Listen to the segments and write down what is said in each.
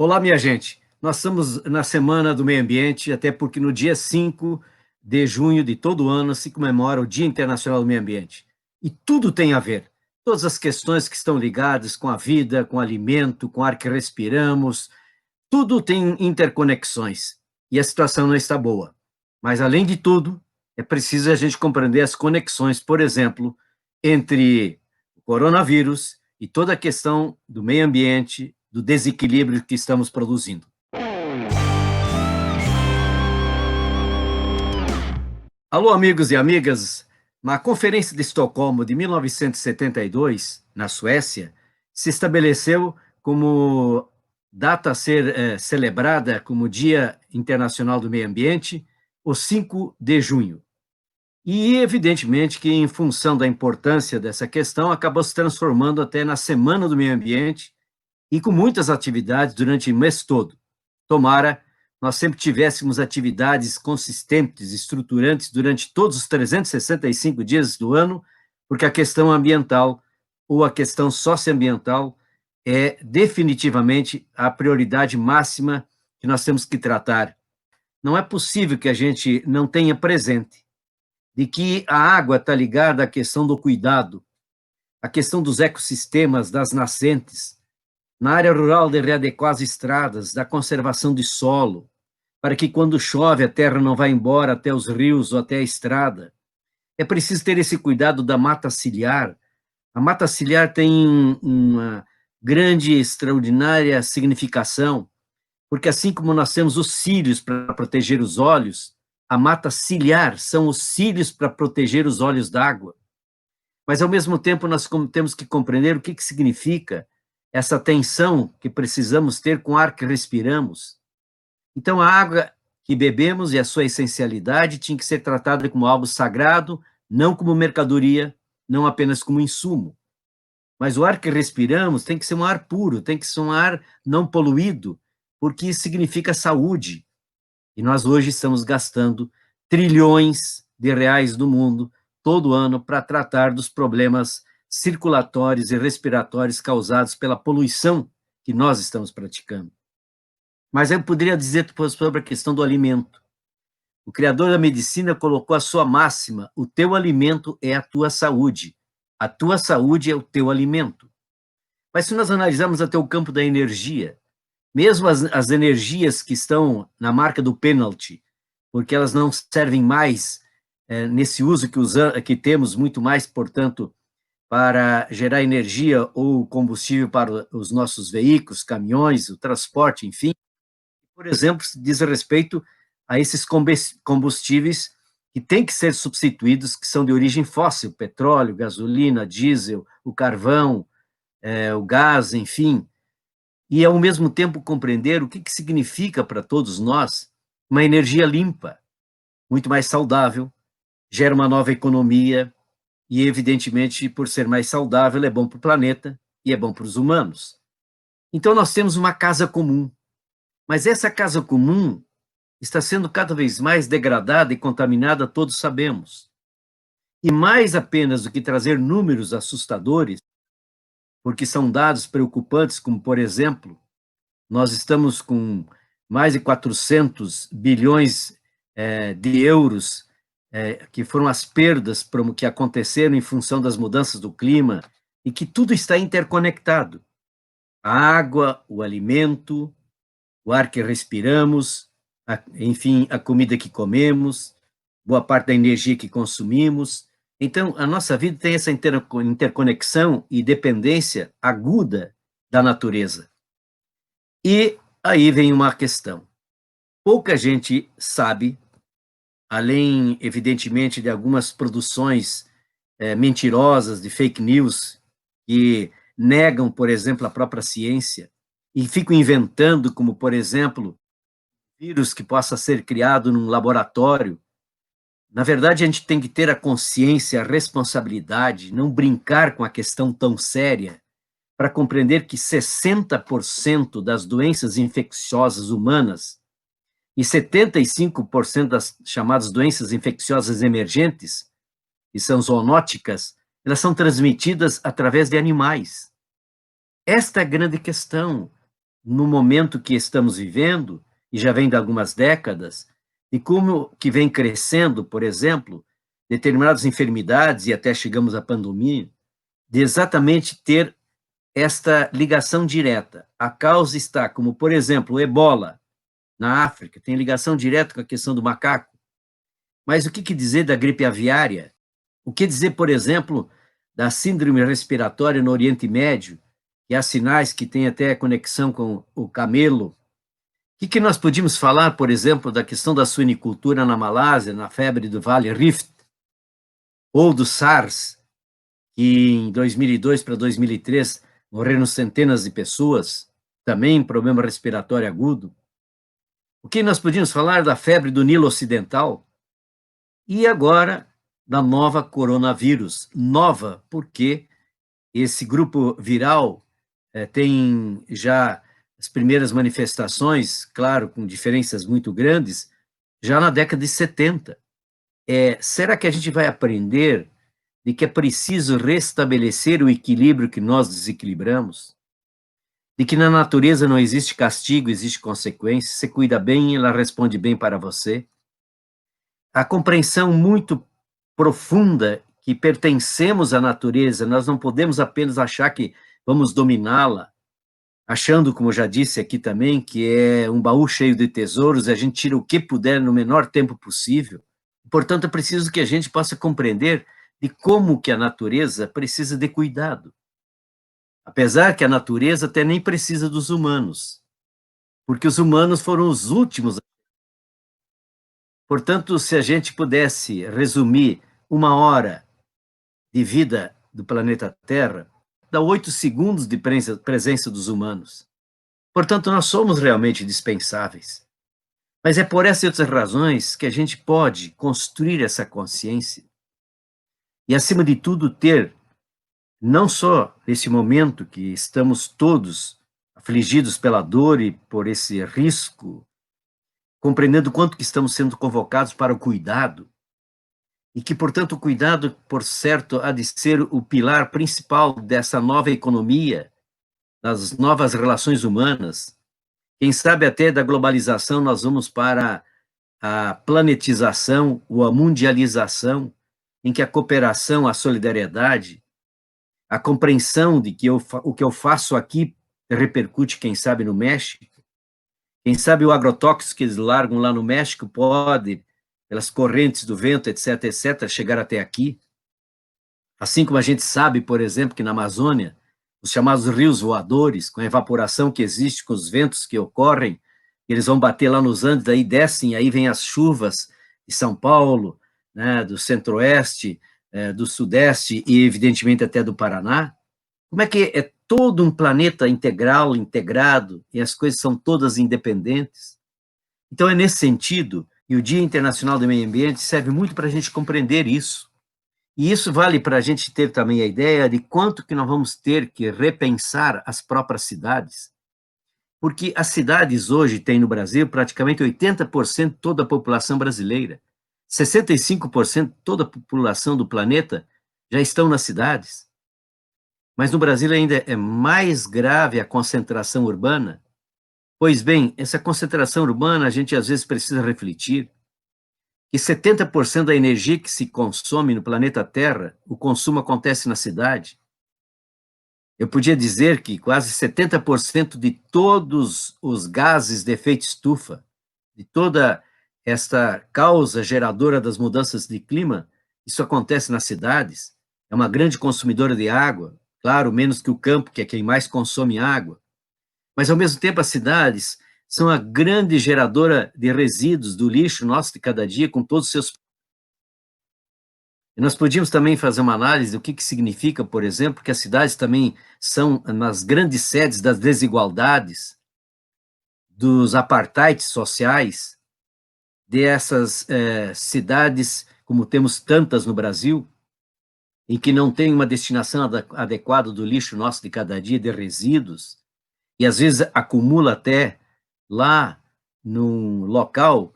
Olá, minha gente. Nós estamos na Semana do Meio Ambiente, até porque no dia 5 de junho de todo ano se comemora o Dia Internacional do Meio Ambiente. E tudo tem a ver. Todas as questões que estão ligadas com a vida, com o alimento, com o ar que respiramos, tudo tem interconexões. E a situação não está boa. Mas, além de tudo, é preciso a gente compreender as conexões, por exemplo, entre o coronavírus e toda a questão do meio ambiente, do desequilíbrio que estamos produzindo. Alô, amigos e amigas. Na Conferência de Estocolmo de 1972, na Suécia, se estabeleceu como data a ser celebrada como Dia Internacional do Meio Ambiente, o 5 de junho. E, evidentemente, que em função da importância dessa questão, acabou se transformando até na Semana do Meio Ambiente e com muitas atividades durante o mês todo. Tomara nós sempre tivéssemos atividades consistentes, estruturantes durante todos os 365 dias do ano, porque a questão ambiental ou a questão socioambiental é definitivamente a prioridade máxima que nós temos que tratar. Não é possível que a gente não tenha presente de que a água está ligada à questão do cuidado, à questão dos ecossistemas, das nascentes, na área rural de readequar as estradas, da conservação de solo, para que quando chove a terra não vá embora até os rios ou até a estrada. É preciso ter esse cuidado da mata ciliar. A mata ciliar tem uma grande, extraordinária significação, porque assim como nós temos os cílios para proteger os olhos, a mata ciliar são os cílios para proteger os olhos d'água. Mas, ao mesmo tempo, nós temos que compreender o que significa essa tensão que precisamos ter com o ar que respiramos. Então, a água que bebemos e a sua essencialidade tinha que ser tratada como algo sagrado, não como mercadoria, não apenas como insumo. Mas o ar que respiramos tem que ser um ar puro, tem que ser um ar não poluído, porque isso significa saúde. E nós hoje estamos gastando trilhões de reais no mundo, todo ano, para tratar dos problemas circulatórios e respiratórios causados pela poluição que nós estamos praticando. Mas eu poderia dizer sobre a questão do alimento. O criador da medicina colocou a sua máxima: o teu alimento é a tua saúde. A tua saúde é o teu alimento. Mas se nós analisarmos até o campo da energia, mesmo as energias que estão na marca do penalty, porque elas não servem mais nesse uso que temos, muito mais, portanto, para gerar energia ou combustível para os nossos veículos, caminhões, o transporte, enfim. Por exemplo, diz respeito a esses combustíveis que têm que ser substituídos, que são de origem fóssil: petróleo, gasolina, diesel, o carvão, o gás, enfim. E, ao mesmo tempo, compreender o que significa para todos nós uma energia limpa, muito mais saudável, gera uma nova economia e, evidentemente, por ser mais saudável, é bom para o planeta e é bom para os humanos. Então, nós temos uma casa comum, mas essa casa comum está sendo cada vez mais degradada e contaminada, todos sabemos. E mais apenas do que trazer números assustadores, porque são dados preocupantes, como, por exemplo, nós estamos com mais de 400 bilhões de euros, que foram as perdas que aconteceram em função das mudanças do clima, e que tudo está interconectado. A água, o alimento, o ar que respiramos, enfim, a comida que comemos, boa parte da energia que consumimos. Então, a nossa vida tem essa interconexão e dependência aguda da natureza. E aí vem uma questão. Pouca gente sabe, além, evidentemente, de algumas produções mentirosas, de fake news, que negam, por exemplo, a própria ciência, e ficam inventando, como, por exemplo, vírus que possa ser criado num laboratório. Na verdade, a gente tem que ter a consciência, a responsabilidade, não brincar com a questão tão séria, para compreender que 60% das doenças infecciosas humanas e 75% das chamadas doenças infecciosas emergentes, que são zoonóticas, elas são transmitidas através de animais. Esta é a grande questão. no momento que estamos vivendo, e já vem de algumas décadas, e como que vem crescendo, por exemplo, determinadas enfermidades, e até chegamos à pandemia, de exatamente ter esta ligação direta. A causa está, como por exemplo, o ebola na África, tem ligação direta com a questão do macaco. Mas o que dizer da gripe aviária? O que dizer, por exemplo, da síndrome respiratória no Oriente Médio, que há sinais que tem até conexão com o camelo? O que nós podíamos falar, por exemplo, da questão da suinicultura na Malásia, na febre do Vale Rift, ou do SARS, que em 2002 para 2003 morreram centenas de pessoas, também problema respiratório agudo? O que nós podíamos falar da febre do Nilo Ocidental? E agora, da nova coronavírus. Nova porque esse grupo viral tem já as primeiras manifestações, claro, com diferenças muito grandes, já na década de 70. Será que a gente vai aprender de que é preciso restabelecer o equilíbrio que nós desequilibramos? De que na natureza não existe castigo, existe consequência, você cuida bem, ela responde bem para você? A compreensão muito profunda que pertencemos à natureza, nós não podemos apenas achar que vamos dominá-la, achando, como já disse aqui também, que é um baú cheio de tesouros e a gente tira o que puder no menor tempo possível. Portanto, é preciso que a gente possa compreender de como que a natureza precisa de cuidado. Apesar que a natureza até nem precisa dos humanos, porque os humanos foram os últimos. Portanto, se a gente pudesse resumir uma hora de vida do planeta Terra, dá 8 segundos de presença dos humanos. Portanto, nós somos realmente dispensáveis. Mas é por essas e outras razões que a gente pode construir essa consciência e, acima de tudo, ter, não só nesse momento que estamos todos afligidos pela dor e por esse risco, compreendendo quanto que estamos sendo convocados para o cuidado, e que, portanto, o cuidado, por certo, há de ser o pilar principal dessa nova economia, das novas relações humanas. Quem sabe até da globalização nós vamos para a planetização ou a mundialização, em que a cooperação, a solidariedade, a compreensão de que o que eu faço aqui repercute, quem sabe, no México, quem sabe o agrotóxico que eles largam lá no México pode, pelas correntes do vento, etc., etc., chegar até aqui. Assim como a gente sabe, por exemplo, que na Amazônia, os chamados rios voadores, com a evaporação que existe, com os ventos que ocorrem, eles vão bater lá nos Andes, daí descem, aí vem as chuvas de São Paulo, né, do centro-oeste, do sudeste e, evidentemente, até do Paraná. Como é que é todo um planeta integral, integrado, e as coisas são todas independentes? Então, é nesse sentido, e o Dia Internacional do Meio Ambiente serve muito para a gente compreender isso. E isso vale para a gente ter também a ideia de quanto que nós vamos ter que repensar as próprias cidades. Porque as cidades hoje têm no Brasil praticamente 80% de toda a população brasileira. 65% de toda a população do planeta já estão nas cidades. Mas no Brasil ainda é mais grave a concentração urbana. Pois bem, essa concentração urbana a gente às vezes precisa refletir que 70% da energia que se consome no planeta Terra, o consumo acontece na cidade. Eu podia dizer que quase 70% de todos os gases de efeito estufa, de toda esta causa geradora das mudanças de clima, isso acontece nas cidades. É uma grande consumidora de água, claro, menos que o campo, que é quem mais consome água. Mas, ao mesmo tempo, as cidades são a grande geradora de resíduos do lixo nosso de cada dia, com todos os seus. E nós podíamos também fazer uma análise do que significa, por exemplo, que as cidades também são nas grandes sedes das desigualdades, dos apartheids sociais, dessas cidades, como temos tantas no Brasil, em que não tem uma destinação adequada do lixo nosso de cada dia, de resíduos, e às vezes acumula até lá num local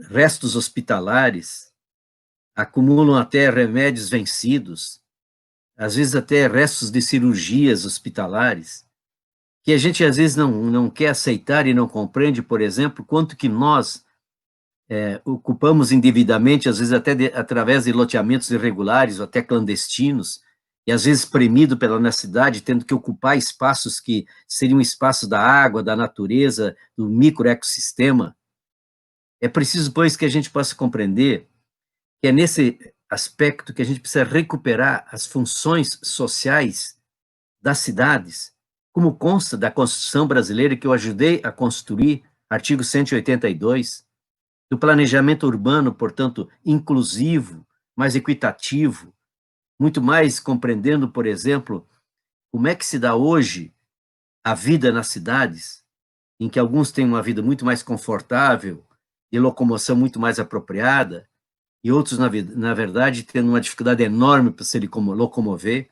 restos hospitalares, acumulam até remédios vencidos, às vezes até restos de cirurgias hospitalares, que a gente às vezes não quer aceitar e não compreende, por exemplo, quanto que nós ocupamos indevidamente, às vezes até através de loteamentos irregulares ou até clandestinos, e às vezes premido pela honestidade, tendo que ocupar espaços que seriam espaços da água, da natureza, do microecossistema. É preciso, pois, que a gente possa compreender que é nesse aspecto que a gente precisa recuperar as funções sociais das cidades, como consta da Constituição brasileira que eu ajudei a construir, artigo 182, do planejamento urbano, portanto, inclusivo, mais equitativo, muito mais compreendendo, por exemplo, como é que se dá hoje a vida nas cidades, em que alguns têm uma vida muito mais confortável e locomoção muito mais apropriada, e outros, na verdade, tendo uma dificuldade enorme para se locomover,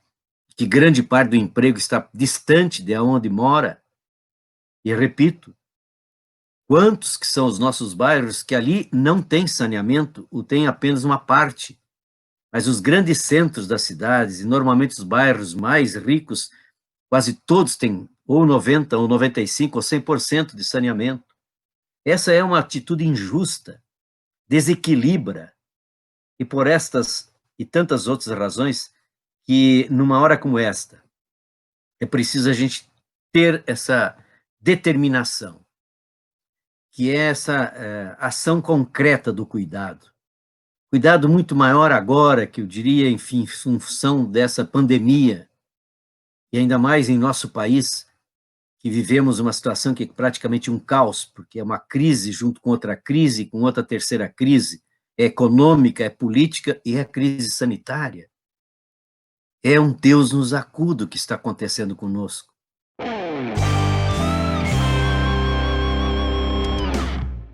que grande parte do emprego está distante de onde mora. E repito, quantos que são os nossos bairros que ali não tem saneamento, ou tem apenas uma parte, mas os grandes centros das cidades, e normalmente os bairros mais ricos, quase todos têm ou 90, ou 95, ou 100% de saneamento. Essa é uma atitude injusta, desequilibra, e por estas e tantas outras razões, que numa hora como esta, é preciso a gente ter essa determinação, que é essa ação concreta do cuidado. Cuidado muito maior agora, que eu diria, enfim, em função dessa pandemia, e ainda mais em nosso país, que vivemos uma situação que é praticamente um caos, porque é uma crise junto com outra crise, com outra terceira crise, é econômica, é política e é crise sanitária. É um Deus nos acuda o que está acontecendo conosco.